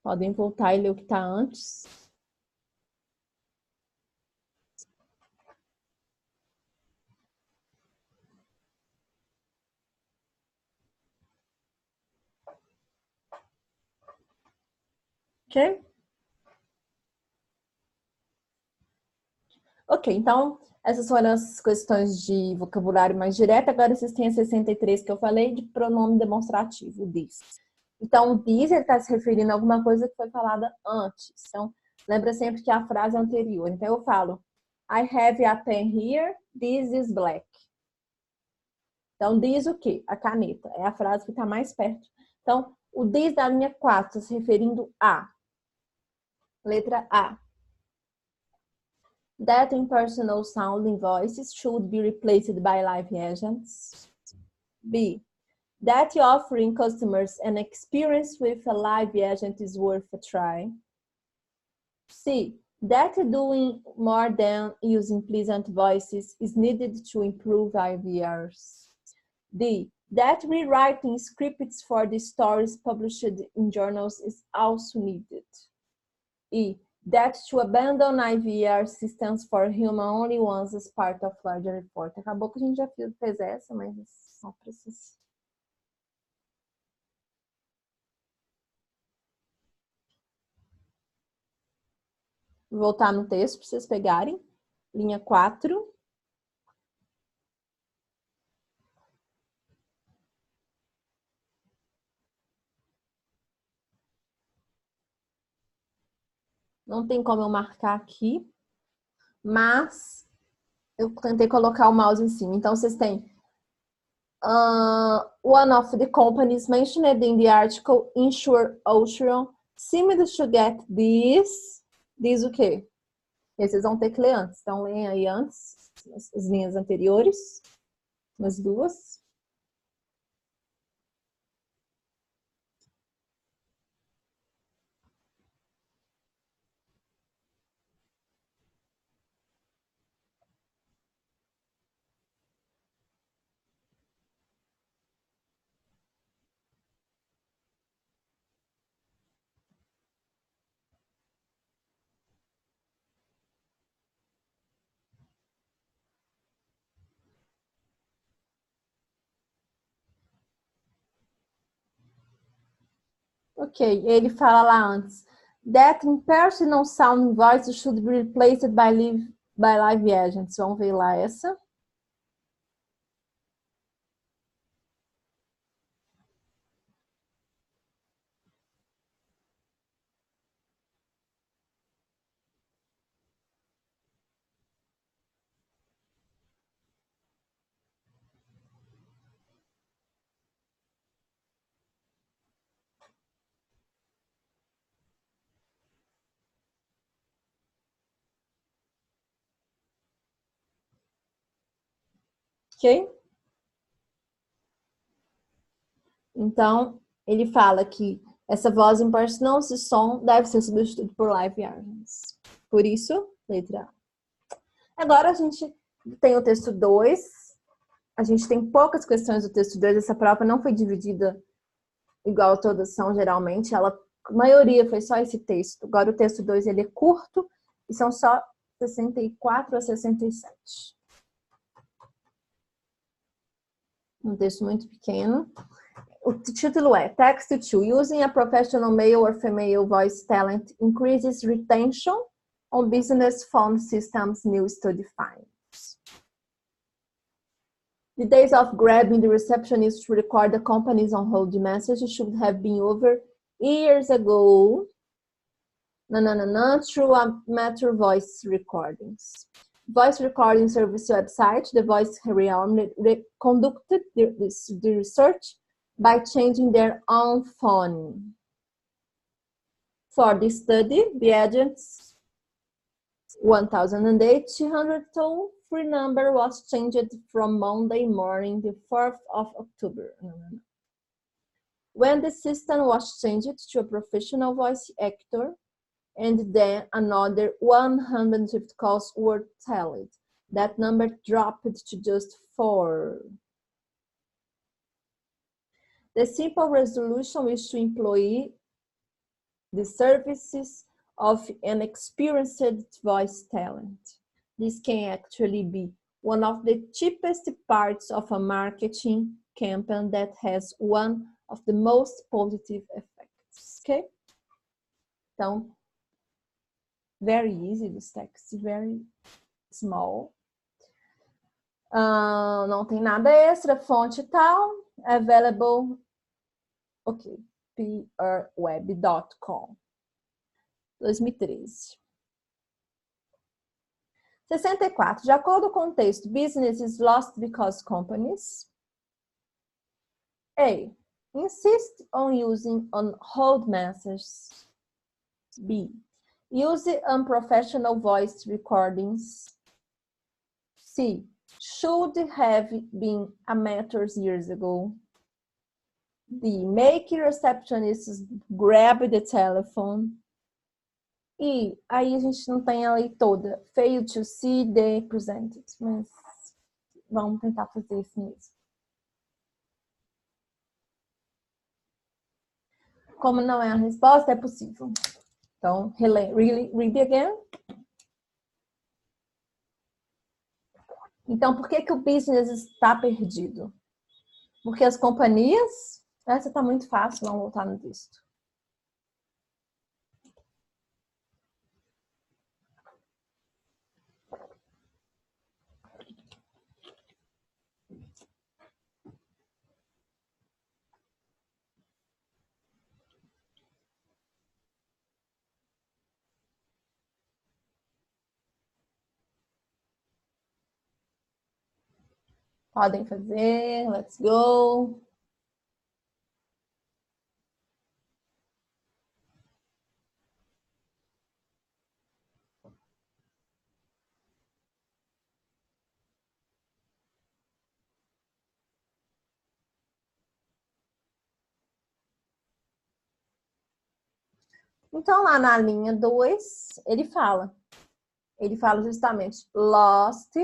Speaker 1: Podem voltar e ler o que está antes. Ok? Ok, então, essas foram as questões de vocabulário mais direto. Agora vocês têm a 63 que eu falei de pronome demonstrativo, this. Então, o this está se referindo a alguma coisa que foi falada antes. Então, lembra sempre que a frase é anterior. Então, eu falo, I have a pen here, this is black. Então, this o quê? A caneta. É a frase que está mais perto. Então, o this da linha 4 está se referindo a. Letra A. That impersonal sounding voices should be replaced by live agents. B. That offering customers an experience with a live agent is worth a try. C. That doing more than using pleasant voices is needed to improve IVRs. D. That rewriting scripts for the stories published in journals is also needed. E. That to abandon IVR systems for human only ones as part of larger report. Acabou que a gente já fez essa, mas só precisa. Vou voltar no texto para vocês pegarem. Linha 4. Não tem como eu marcar aqui, mas eu tentei colocar o mouse em cima. Então, vocês têm one of the companies mentioned in the article, Insure Ocean, seemed to get this. Diz o quê? E vocês vão ter que ler antes. Então, leem aí antes as linhas anteriores, as duas. Ok, ele fala lá antes. That impersonal sounding voice should be replaced by live agents. Vamos ver lá essa. Ok? Então, ele fala que essa voz impersonal, esse som, deve ser substituído por live agents. Por isso, letra A. Agora a gente tem o texto 2. A gente tem poucas questões do texto 2. Essa prova não foi dividida igual todas são geralmente. A maioria foi só esse texto. Agora o texto 2 ele é curto e são só 64 a 67. Um texto muito pequeno. O título é Text to Using a Professional Male or Female Voice Talent Increases Retention on Business Phone Systems New Study Finds. The days of grabbing the receptionist to record the company's on hold message should have been over years ago. Through a matter voice recordings. Voice recording service website, the Voice Realm, conducted the research by changing their own phone. For the study, the agent's 1008 toll-free number was changed from Monday morning, the 4th of October. When the system was changed to a professional voice actor, and then another 150 calls were tallied. That number dropped to just 4. The simple resolution is to employ the services of an experienced voice talent. This can actually be one of the cheapest parts of a marketing campaign that has one of the most positive effects. Okay? Então, very easy, this text, very small. Não tem nada extra, fonte e tal. Available, ok, prweb.com, 2013. 64. De acordo com o texto, business is lost because companies A. Insist on using on hold messages. B. Use unprofessional voice recordings. C. Should have been a matter years ago. D. Make receptionists grab the telephone. E aí a gente não tem a lei toda. Fail to see the presented. Mas vamos tentar fazer isso mesmo. Como não é a resposta, é possível. Então, read again. Então, por que o business está perdido? Porque as companhias... Essa está muito fácil, não voltar no texto. Podem fazer, let's go. Então, lá na linha 2, ele fala justamente lost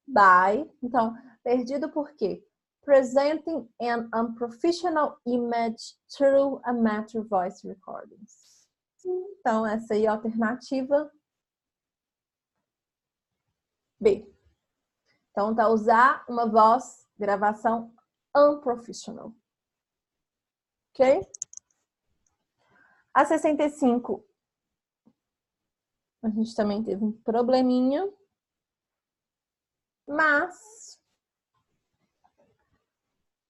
Speaker 1: by. Então, perdido por quê? Presenting an unprofessional image through amateur voice recordings. Então, essa aí é a alternativa B. Então, tá usar uma voz, gravação unprofessional. Ok? A 65, a gente também teve um probleminha, mas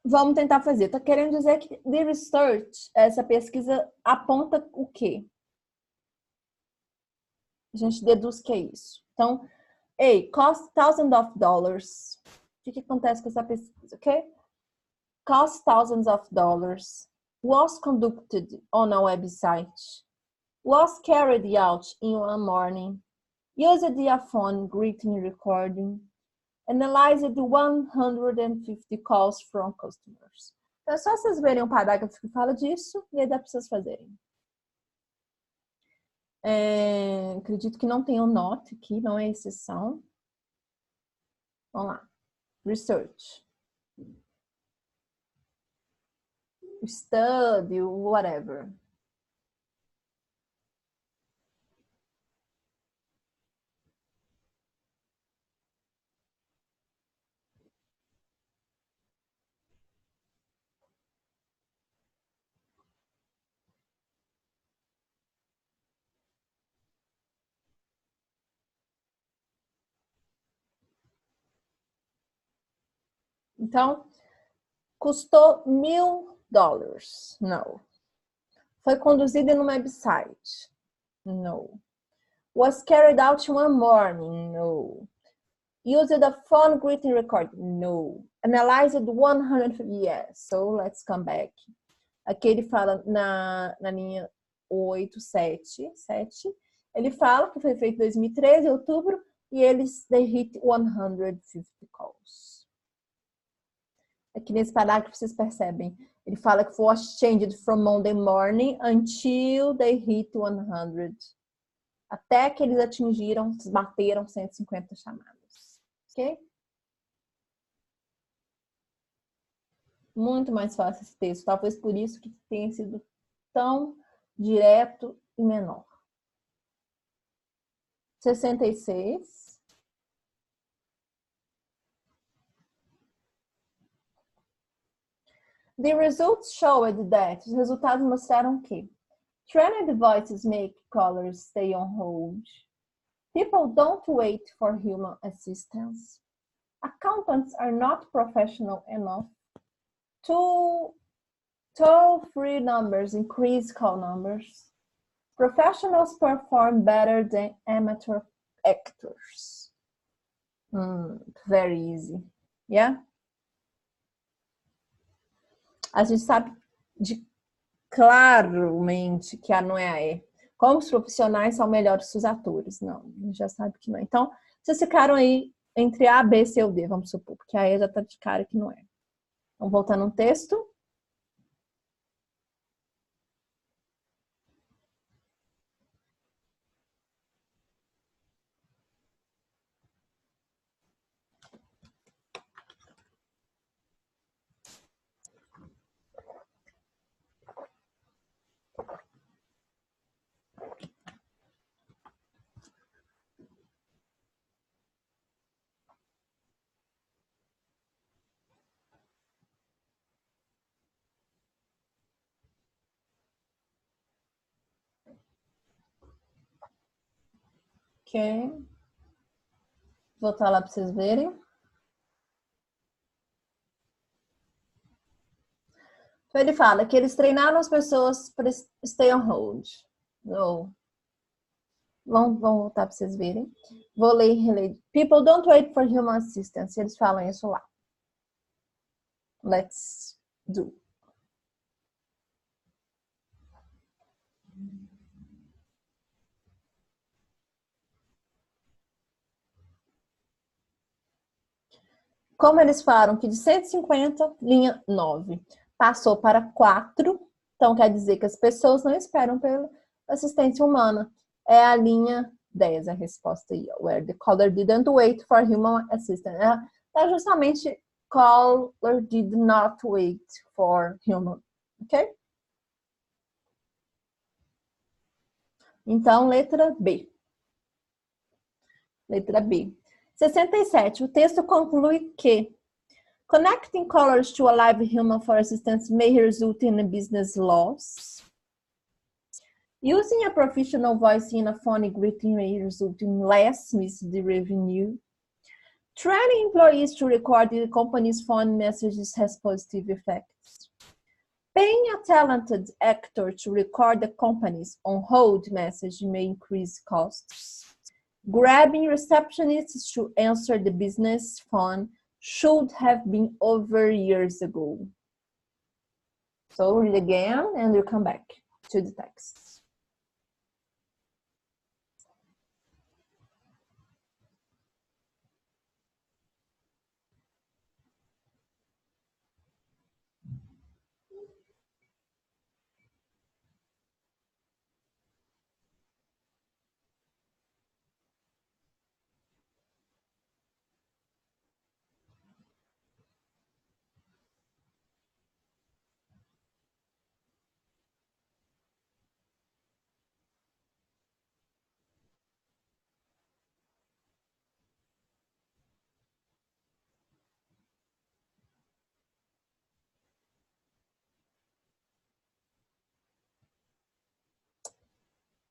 Speaker 1: vamos tentar fazer. Tá querendo dizer que the research, essa pesquisa aponta o quê? A gente deduz que é isso. Então, A, cost thousands of dollars. O que acontece com essa pesquisa, ok? Cost thousands of dollars. Was conducted on a website. Was carried out in one morning. Used a phone greeting recording. Analyzed 150 calls from customers. Então, é só vocês verem um parágrafo que fala disso e aí dá para vocês fazerem. Acredito que não tem o not aqui, não é exceção. Vamos lá. Research. Study, whatever. Então, custou $1.000. Não. Foi conduzido em um website. No. Was carried out one morning. No. Used a phone greeting record. No. Analyzed 100. Yes. So let's come back. Aqui ele fala na linha 8, 7. Ele fala que foi feito em 2013, outubro, e they hit 150 calls. Aqui nesse parágrafo vocês percebem. Ele fala que was changed from Monday morning until they hit 100. Até que eles bateram 150 chamadas. Ok? Muito mais fácil esse texto. Talvez por isso que tenha sido tão direto e menor. 66. The results showed that. Os resultados mostraram que trained voices make callers stay on hold. People don't wait for human assistance. Accountants are not professional enough. Toll-free numbers increase call numbers. Professionals perform better than amateur actors. Very easy. Yeah? A gente sabe claramente que a não é a E. Como os profissionais são melhores que os atores? Não, a gente já sabe que não é. Então, vocês ficaram aí entre A, B, C ou D, vamos supor, porque a E já tá de cara que não é. Vamos voltar no texto. Ok. Vou voltar lá para vocês verem. Então ele fala que eles treinaram as pessoas para stay on hold. No. Vamos voltar para vocês verem. Vou ler e reler. People don't wait for human assistance. Eles falam isso lá. Let's do. Como eles falaram que de 150, linha 9, passou para 4, então quer dizer que as pessoas não esperam pela assistência humana. É a linha 10, a resposta aí. Where the caller didn't wait for human assistance. É justamente caller did not wait for human. Ok? Então, letra B. Letra B. 67. O texto conclui que connecting callers to a live human for assistance may result in a business loss. Using a professional voice in a phone greeting may result in less missed revenue. Training employees to record the company's phone messages has positive effects. Paying a talented actor to record the company's on-hold message may increase costs. Grabbing receptionists to answer the business phone should have been over years ago. So read again and we'll come back to the text.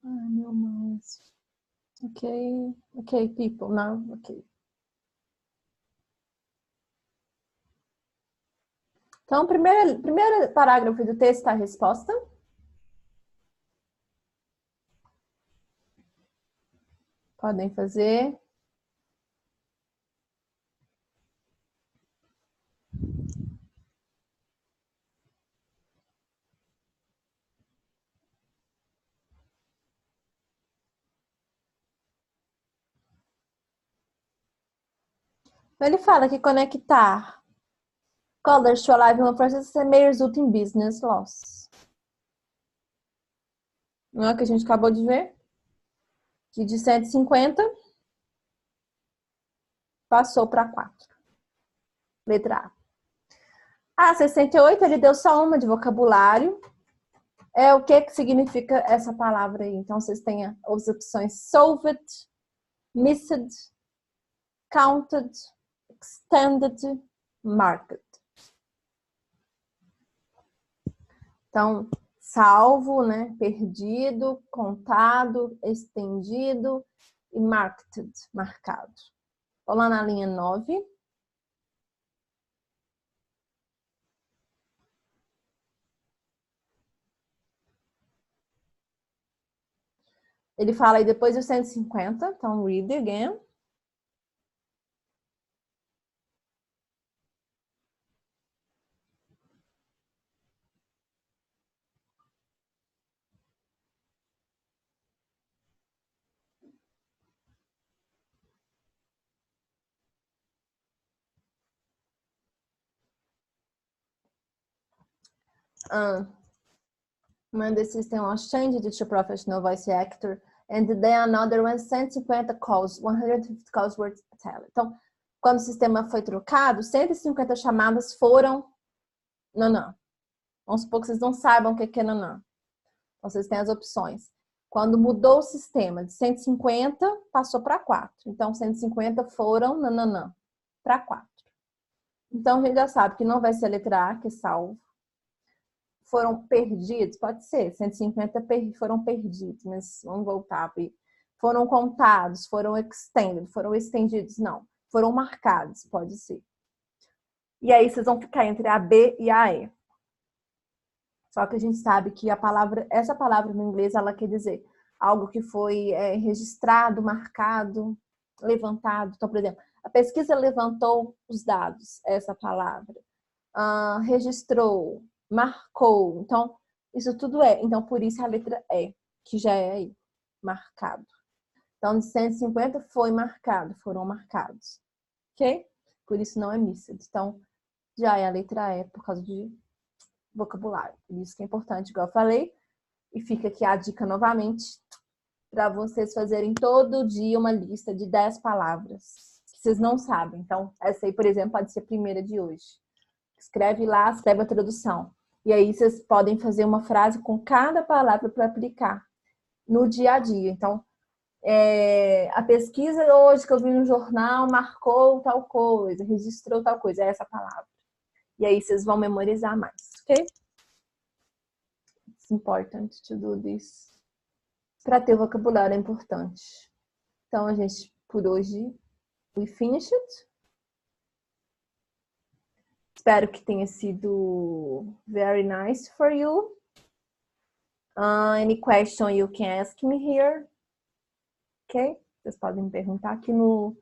Speaker 1: Ai, meu mouse. Okay, people, now, okay. Então, primeiro parágrafo do texto está a resposta. Podem fazer. Ele fala que conectar callers to a live human process may result in business loss. Não é o que a gente acabou de ver? Que de 150 passou para 4. Letra A. A 68, ele deu só uma de vocabulário. É o que significa essa palavra aí? Então, vocês têm as opções solved, missed, counted, extended, marked. Então, salvo, né? Perdido, contado, estendido e marked, marcado. Vou lá na linha 9. Ele fala aí depois do 150, então read again. When the system was changed to professional voice actor, and then another 150 calls, 150 calls were tallied. Então, quando o sistema foi trocado, 150 chamadas foram nanã. Vamos supor que vocês não saibam o que é nanã. Vocês têm as opções. Quando mudou o sistema de 150, passou para 4. Então, 150 foram nananã para 4. Então, a gente já sabe que não vai ser a letra A, que é salvo. Foram perdidos? Pode ser. 150 foram perdidos, mas vamos voltar. Foram contados, foram extended, foram estendidos, não. Foram marcados, pode ser. E aí vocês vão ficar entre a B e a E. Só que a gente sabe que essa palavra no inglês, ela quer dizer algo que foi registrado, marcado, levantado. Então, por exemplo, a pesquisa levantou os dados, essa palavra. Registrou, marcou. Então, isso tudo é. Então, por isso a letra E, que já é aí, marcado. Então, de 150 foi marcado, foram marcados. Ok? Por isso não é missed. Então, já é a letra E por causa de vocabulário. Por isso que é importante, igual eu falei. E fica aqui a dica novamente para vocês fazerem todo dia uma lista de 10 palavras que vocês não sabem. Então, essa aí, por exemplo, pode ser a primeira de hoje. Escreve lá, escreve a tradução. E aí vocês podem fazer uma frase com cada palavra para aplicar no dia a dia. Então, a pesquisa hoje que eu vi no jornal marcou tal coisa, registrou tal coisa, é essa palavra. E aí vocês vão memorizar mais, ok? It's important to do this. Para ter vocabulário é importante. Então, a gente, por hoje, we finished. Espero que tenha sido very nice for you. Any question you can ask me here. Ok? Vocês podem me perguntar aqui no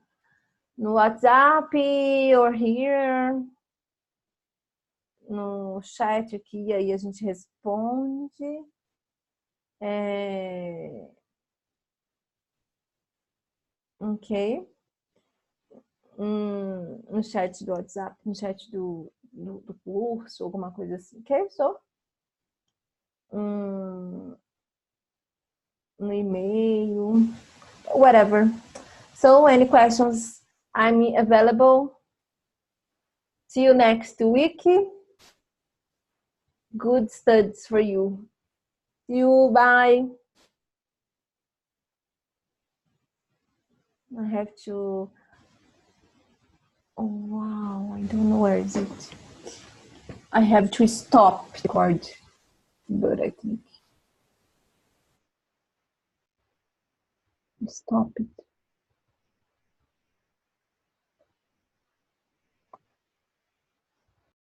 Speaker 1: WhatsApp or here. No chat aqui, aí a gente responde. Ok? No chat do WhatsApp, no chat do curso, alguma coisa assim. Ok? No e-mail, whatever. So, any questions? I'm available. See you next week. Good studies for you. See you. Bye. I have to. Oh, wow, I don't know where is it. I have to stop record, but I think stop it.